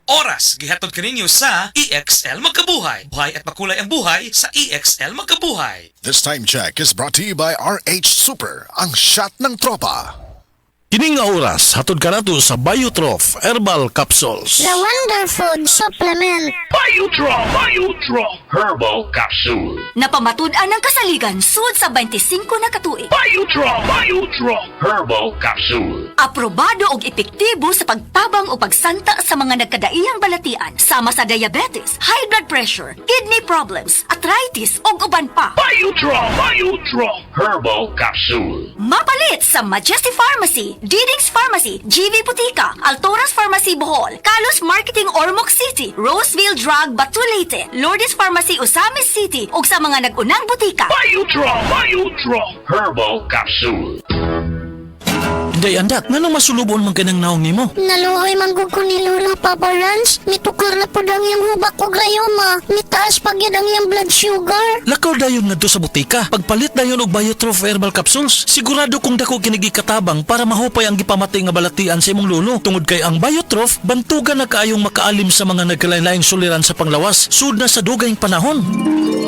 oras gihatod kaninyo sa EXL Magkabuhay. Buhay at makulay ang buhay sa EXL Magkabuhay. This time check is brought to you by RH Super, ang shot ng tropa. Kining nga oras, hatod ka nato sa Biotrof Herbal Capsules. The Wonder Food Supplement. Biotrof Herbal Capsule. Napamatud-an ng kasaligan sud sa 25 na katuig. Biotrof Herbal Capsule. Aprobado og epektibo sa pagtabang o pagsanta sa mga nagkadaiyang balatian sama sa diabetes, high blood pressure, kidney problems, arthritis ug uban pa. Biotrof Herbal Capsule. Mapalit sa Majesty Pharmacy, Diding's Pharmacy, GV Putika, Altoras Pharmacy Bohol, Kalos Marketing Ormoc City, Roseville Drug Batulete, Lourdes Pharmacy Osamis City ug sa mga nag-unang butika. Biotrof Herbal Capsule. Day andak, nganong masulubon man kanang naong nimo? Naluoy manggug ko ni Lola Papa Rans. Mitukar na po ang iyang hubak ko grayoma. Mitaas pag yan ang iyang blood sugar. Lakaw dayon ngadto sa butika. Pagpalit dayon og Biotrof Herbal Capsules, sigurado kung dako kinigi katabang para mahupay ang gipamati nga balatian sa imong lolo. Tungod kay ang Biotrof, bantugan na kaayong makaalim sa mga nagkalain-laing suliran sa panglawas, sud na sa dugayng panahon.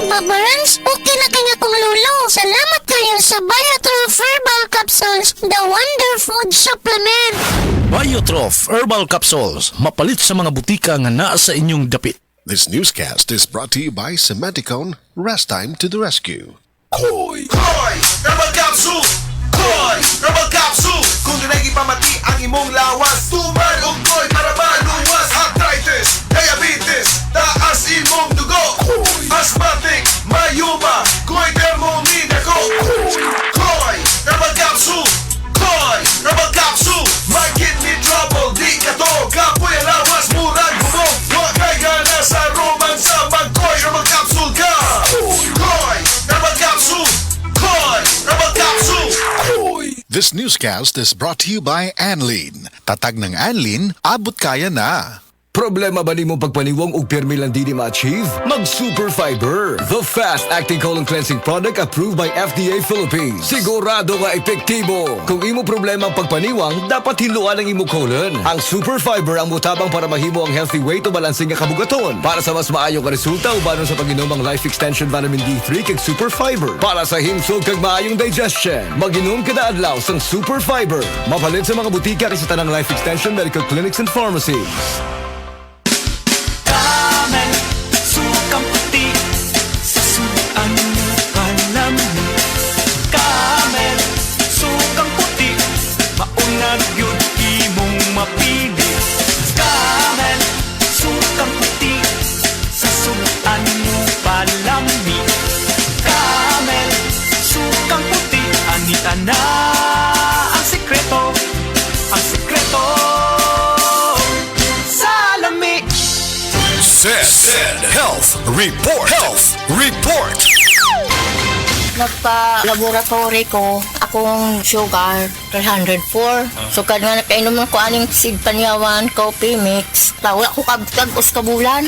Papa Rans, okay na kanya kong lolo. Salamat kayo sa Biotrof Herbal Capsules, the Wonder Food Supplement. Biotrof Herbal Capsules, mapalit sa mga butika nga naa sa inyong dapit. This newscast is brought to you by Cementicone, Rest Time to the Rescue. Koy Herbal Capsule! Koy Herbal Capsule! Kung dunay gipamati ang imong lawas, tuman og koy para maluwas. Arthritis, diabetes, taas imong dugo, asthmatic, mayuma, koy thermomine ako. Koy Herbal Capsule! Koy Herbal Capsule! May kidney trouble, di ka to, kapoy ang lawas, murag bumog. Huwag kay gana sa romansa, mag-Koy Herbal Capsule ka. Koy Herbal Capsule! Koy Herbal Capsule! This newscast is brought to you by Anlene. Tatag ng Anlene, abot kaya na. Problema ba nimo pagpaniwang og pirmi lang di ma-achieve? Mag-Super Fiber, the fast-acting colon cleansing product approved by FDA Philippines. Sigurado nga epektibo. Kung imo problema ang pagpaniwang, dapat hiluan ang imo colon. Ang Super Fiber ang mutabang para mahimo ang healthy weight o balansing nga kabugaton. Para sa mas maayong ka resulta, ubanon sa pag-inom ang Life Extension Vitamin D3 kag Super Fiber. Para sa himsog kag maayong digestion, mag-inom kada adlaw sang Super Fiber. Mapalit sa mga butika kay sa tanang Life Extension Medical Clinics and Pharmacies. Sukang puti sa sudan palami. Camel, sukang puti, maunag yun imong mapili. Camel, sukang puti sa sudan palami. Camel, sukang puti, anita na ang sekreto, ang sekreto sa lami. Said Health Report. Health Report. Nagpa-laboratory ko, akong sugar, 304. So, nga nakainom ko aning seed panyawan, coffee mix. Wala ko kabutag kabulan.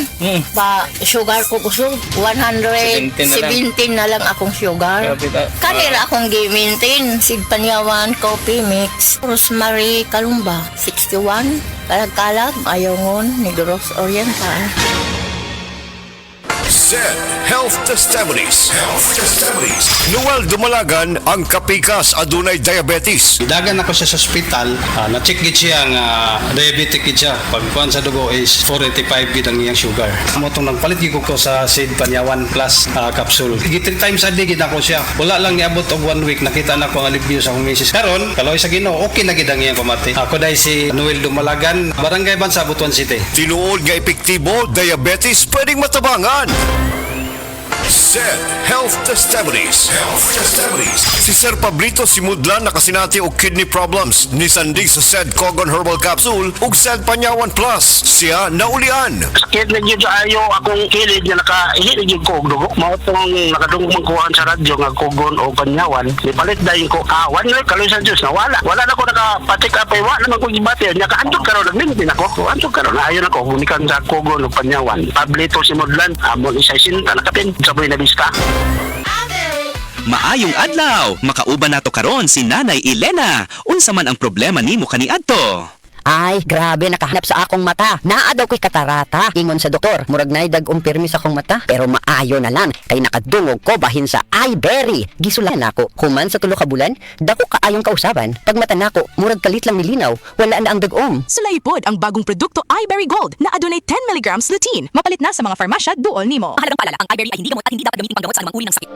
Ba, sugar ko kusog, 117 na lang akong sugar. Kanira akong gi-maintain, seed panyawan, coffee mix. Rosemary Kalumba, 61. Kalag-kalag, ayongon, Negros Oriental. Said Health Testimonies. Health Testimonies. Noel Dumalagan ang kapikas adunay diabetes. Dagan ako siya sa ospital, na-check gid siya nga diabetic gid siya. Pagkuan sa dugo is 485 gid ang iyang sugar. Amo tong nagpalit gid ko sa Seed Panyawan Plus capsule. Gid 3 times a day gid ako siya. Wala lang niabot og 1 week nakita na ko ang alivio sa akong misis. Karon, kaloy sa Ginoo, okay na gid ang iyang pamati. Ako dai si Noel Dumalagan, Barangay Bansa, Butuan City. Tinuod nga epektibo, diabetes pwedeng matabangan. Said Health Testimonies. Health Testimonies. Si Sir Pablito Simudlan nakasinati og kidney problems ni sandig sa Said Cogon Herbal Capsule ug Said Panyawan Plus. Siya naulian. Sakit na gyud ayo akong kilid nga nakaili gyud ko og dugo. Mao tong nakadungog kuhaan sa radyo nga Cogon o Panyawan. Ipalit dayon ko kawan nga kaloy sa Dios na wala na ko nakapatik up ay wala naman ko gibati nya kaandog karon nagmintin ako. Andog karon ayo na ko unikan sa Cogon o Panyawan. Pablito Simudlan amon isa sinta nakapin sa buhay na bista. Maayong adlaw, makauban nato karon si Nanay Elena. Unsa man ang problema nimo kaniadto? Ay, grabe, nakahanap sa akong mata. Naa daw ko'y katarata. Ingon sa doktor, murag nay dag umpirmi sa akong mata. Pero maayo na lang, kay nakadungog ko bahin sa iBerry. Gisulan ako, human sa 3 ka bulan, dako kaayong kausaban. Pag mata nako, murag kalit lang nilinaw, wala na ang dagom. Sulaipod ang bagong produkto iBerry Gold na adunay 10 mg lutein. Mapalit na sa mga farmasya duol nimo. Mahalagang paalala, ang iBerry ay hindi gamot at hindi dapat gamitin panggamot sa anumang uri ng sakit.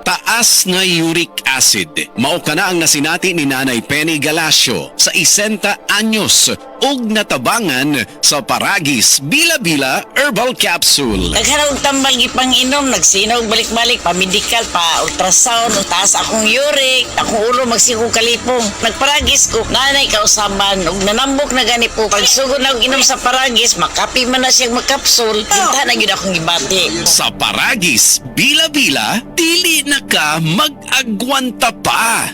Taas nga uric acid. Mao kana ang nasinati ni Nanay Penny Galasio sa 60 anyos ug natabangan sa Paragis Bila-Bila Herbal Capsule. Nagharap tambal ipang-inom, nagsinaw balik-balik, pa-medical, pa-ultrasound, taas akong uric, akong ulo magsikong kalipong. Nagparagis ko, nanay kausaban, ug nanambok na gani po. Pagsugod na inom sa Paragis, makapi man na siyang magkapsul, hinta na yun akong gibati. Sa Paragis Bila-Bila, dili na ka mag-agwanta pa.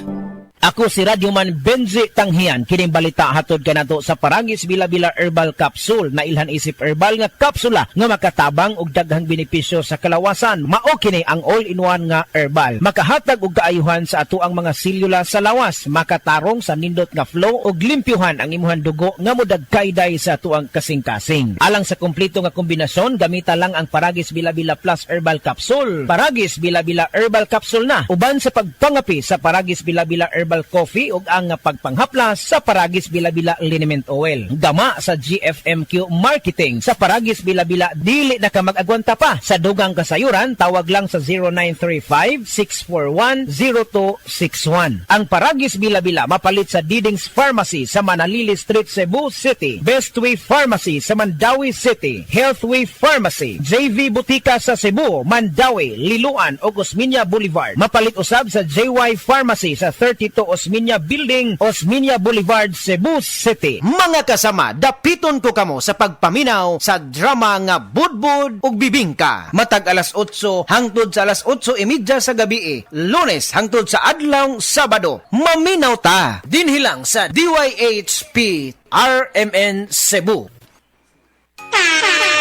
Ako si Radyoman Benzi Tanghian, kining balita hatod kanato sa Paragis Bila-Bila Herbal Capsule na ilhan isip herbal nga kapsula nga makatabang og daghang benepisyo sa kalawasan. Mao kini ang all-in-one nga herbal. Makahatag og kaayuhan sa ato ang mga selula sa lawas, makatarong sa nindot nga flow og limpyuhan ang imuhang dugo nga modagkayday sa ato ang kasing-kasing. Alang sa kompleto nga kombinasyon, gamita lang ang Paragis Bila-Bila Plus Herbal Capsule. Paragis Bila-Bila Herbal Capsule na uban sa pagpangapi sa Paragis Bila-Bila Herbal Coffee ug ang pagpanghaplas sa Paragis Bila-Bila Liniment Oil. Dama sa GFMQ Marketing sa Paragis Bila-Bila, dili na ka mag-agwanta pa. Sa dugang kasayuran, tawag lang sa 0935-641-0261. Ang Paragis Bila-Bila mapalit sa Didings Pharmacy sa Manalili Street, Cebu City, Bestway Pharmacy sa Mandawi City, Healthway Pharmacy, JV Butika sa Cebu, Mandawi, Liloan ug Osmeña Boulevard. Mapalit usab sa JY Pharmacy sa 32 Osmeña Building, Osmeña Boulevard, Cebu City. Mga kasama, dapiton ko kamo sa pagpaminaw sa drama nga Budbud ug Bibingka. Matag alas 8 hangtod sa alas 8:30 sa gabi, Lunes hangtod sa adlaw Sabado. Maminaw ta dinhi lang sa DYHP RMN Cebu.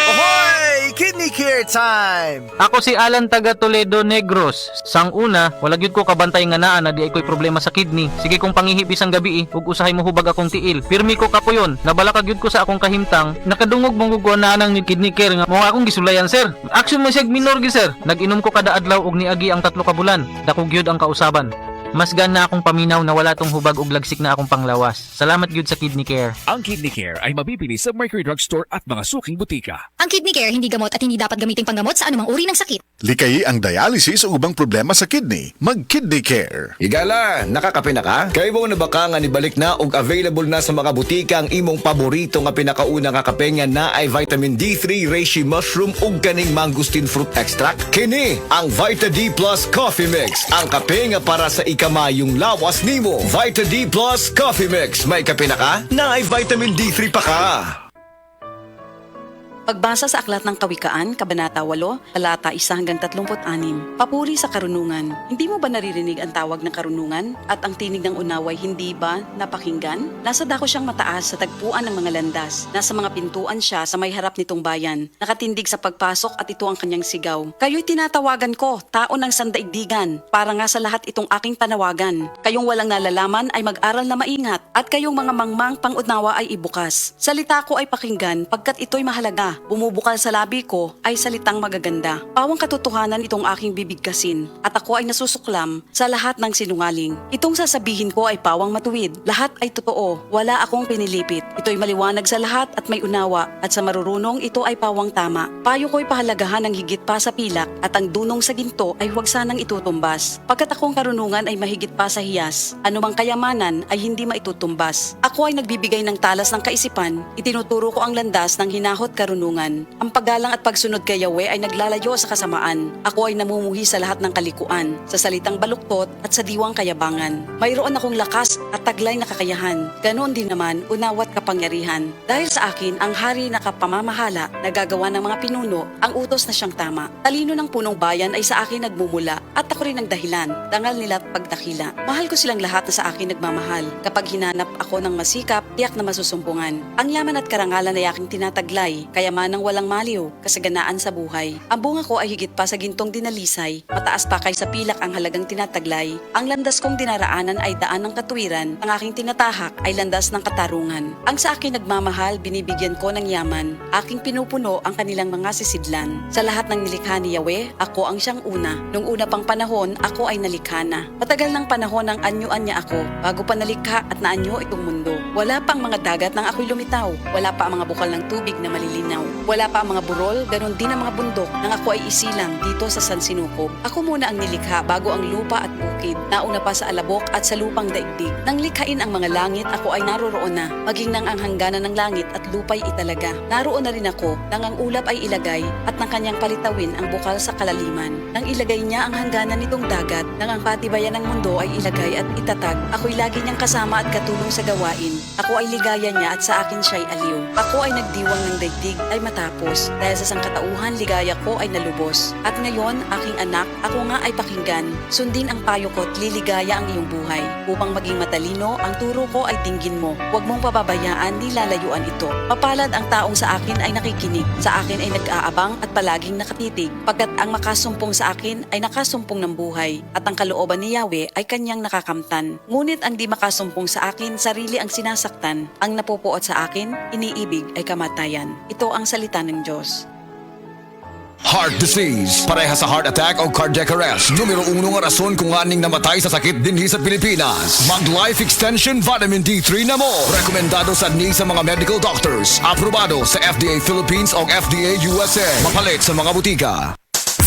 Ahoy! Kidney Care Time! Ako si Alan taga Toledo Negros. Sang una, wala gyud ko kabantay nga naa na di ay ko'y problema sa kidney. Sige kong pangihip isang gabi ug usahay mo hubag akong tiil. Pirmi ko kapuyon, nabala ka gyud ko sa akong kahimtang. Nakadungog mong gugwa na nang ni kidney care nga mo akong gisulayan sir. Action man siya minor gi sir. Nag-inom ko kada adlaw ug niagi ang 3 ka bulan. Dako gyud ang kausaban. Mas gana akong paminaw na wala tong hubag ug lagsik na akong panglawas. Salamat gyud sa Kidney Care. Ang Kidney Care ay mabibili sa Mercury Drugstore at mga suking butika. Ang Kidney Care hindi gamot at hindi dapat gamitin panggamot sa anumang uri ng sakit. Likay ang dialysis o ubang problema sa kidney. Mag-Kidney Care. Higala, nakakape na ka? Kay mo na baka nga nibalik na og available na sa mga butika ang imong paborito nga pinakauna nga kape nga na ay vitamin D3, reishi mushroom ug kaning mangosteen fruit extract. Kini ang Vita D Plus Coffee Mix, ang kape nga para sa kamayong lawas nimo. Vita D Plus Coffee Mix. May kape na ka? Na ay vitamin D3 pa ka. Pagbasa sa Aklat ng Kawikaan, Kabanata 8, Talata 1 hanggang 36. Papuri sa karunungan. Hindi mo ba naririnig ang tawag ng karunungan at ang tinig ng unaway hindi ba napakinggan? Nasa dako siyang mataas sa tagpuan ng mga landas. Nasa mga pintuan siya sa may harap nitong bayan. Nakatindig sa pagpasok at ito ang kanyang sigaw. Kayo'y tinatawagan ko, tao ng sandaigdigan. Para nga sa lahat itong aking panawagan. Kayong walang nalalaman ay mag-aral na maingat at kayong mga mangmang pangunawa ay ibukas. Salita ko ay pakinggan pagkat ito'y mahalaga. Bumubukal sa labi ko ay salitang magaganda. Pawang katotohanan itong aking bibigkasin at ako ay nasusuklam sa lahat ng sinungaling. Itong sasabihin ko ay pawang matuwid. Lahat ay totoo. Wala akong pinilipit. Ito'y maliwanag sa lahat at may unawa at sa marurunong ito ay pawang tama. Payo ko'y pahalagahan ng higit pa sa pilak at ang dunong sa ginto ay huwag sanang itutumbas. Pagkat akong karunungan ay mahigit pa sa hiyas, anumang kayamanan ay hindi maitutumbas. Ako ay nagbibigay ng talas ng kaisipan. Itinuturo ko ang landas ng hinahot karunungan. Ang paggalang at pagsunod kay Yahweh ay naglalayo sa kasamaan. Ako ay namumuhi sa lahat ng kalikuan, sa salitang baluktot at sa diwang kayabangan. Mayroon akong lakas at taglay na kakayahan. Ganoon din naman, unawat kapangyarihan. Dahil sa akin, ang hari na kapamamahala, nagagawa ng mga pinuno, ang utos na siyang tama. Talino ng punong bayan ay sa akin nagmumula at ako rin ang dahilan, dangal nila at pagdakila. Mahal ko silang lahat na sa akin nagmamahal. Kapag hinanap ako ng masikap, tiyak na masusumbungan. Ang yaman at karangalan ay aking tinataglay, kaya kayamanang walang maliw, kasaganaan sa buhay. Ang bunga ko ay higit pa sa gintong dinalisay, mataas pa kaysa pilak ang halagang tinataglay. Ang landas kong dinaraanan ay daan ng katuwiran, ang aking tinatahak ay landas ng katarungan. Ang sa akin nagmamahal, binibigyan ko ng yaman, aking pinupuno ang kanilang mga sisidlan. Sa lahat ng nilikha ni Yahweh, ako ang siyang una. Nung una pang panahon, ako ay nalikha na. Matagal ng panahon ang anyuan niya ako, bago pa nalikha at naanyo itong mundo. Wala pa ang mga dagat nang ako'y lumitaw. Wala pa ang mga bukal ng tubig na malilinaw. Wala pa ang mga burol, ganon din ang mga bundok nang ako ay isilang dito sa San Sinukob. Ako muna ang nilikha bago ang lupa at bukid. Nauna pa sa alabok at sa lupang daigdig. Nang likhain ang mga langit, ako ay naroroon na. Maging nang ang hangganan ng langit at lupa'y italaga. Naroon na rin ako nang ang ulap ay ilagay at nang kanyang palitawin ang bukal sa kalaliman. Nang ilagay niya ang hangganan nitong dagat, nang ang patibayan ng mundo ay ilagay at itatag, ako'y lagi niyang kasama at katulong sa gawain. Ako ay ligaya niya at sa akin siya'y aliw. Ako ay nagdiwang ng daigdig ay matapos. Dahil sa sangkatauhan, ligaya ko ay nalubos. At ngayon, aking anak, ako nga ay pakinggan. Sundin ang payo ko't liligaya ang iyong buhay. Upang maging matalino, ang turo ko ay dinggin mo. Huwag mong pababayaan ni lalayuan ito. Mapalad ang taong sa akin ay nakikinig. Sa akin ay nag-aabang at palaging nakatitig. Pagkat ang makasumpong sa akin ay nakasumpong ng buhay. At ang kalooban ni Yahweh ay kanyang nakakamtan. Ngunit ang di makasumpong sa akin, sarili ang sinasaktan. Ang napupuot sa akin, iniibig ay kamatayan. Ito ang salita ng Diyos. Heart disease, pareha sa heart attack o cardiac arrest. Numero 1 nga rason kung aning namatay sa sakit dinhi sa Pilipinas. Mag Life Extension Vitamin D3 na mo. Rekomendado sa sa mga medical doctors. Aprobado sa FDA Philippines o FDA USA. Mapalit sa mga butika.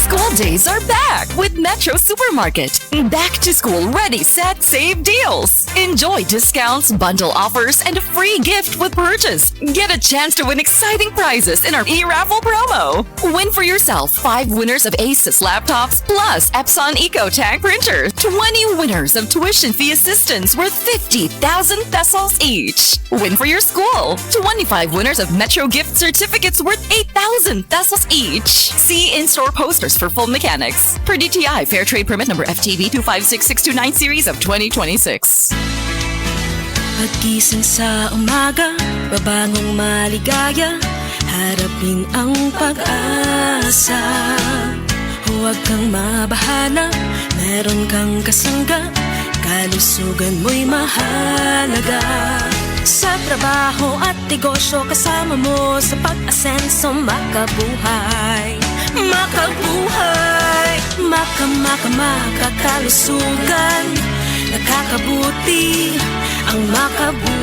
School days are back with Metro Supermarket. Back to school ready, set, save deals. Enjoy discounts, bundle offers, and a free gift with purchase. Get a chance to win exciting prizes in our e-raffle promo. Win for yourself 5 winners of Asus laptops plus Epson EcoTank printer. 20 winners of tuition fee assistance worth 50,000 pesos each. Win for your school 25 winners of Metro gift certificates worth 8,000 pesos each. See in-store posters for full mechanics. Per DTI Fair Trade Permit number FTB 256629 series of 2026. Pagkising sa umaga, babangong maligaya, harapin ang pag-asa. Huwag kang mabahala, meron kang kasangga, kalusugan mo'y mahalaga. Sa trabaho at negosyo, kasama mo sa pag-asenso, makabuhay. Makabuhay, makakalusugan, nakakabuti ang makabuhay.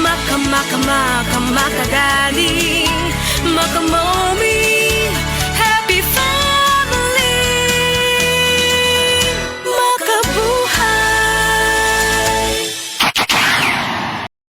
Makaganda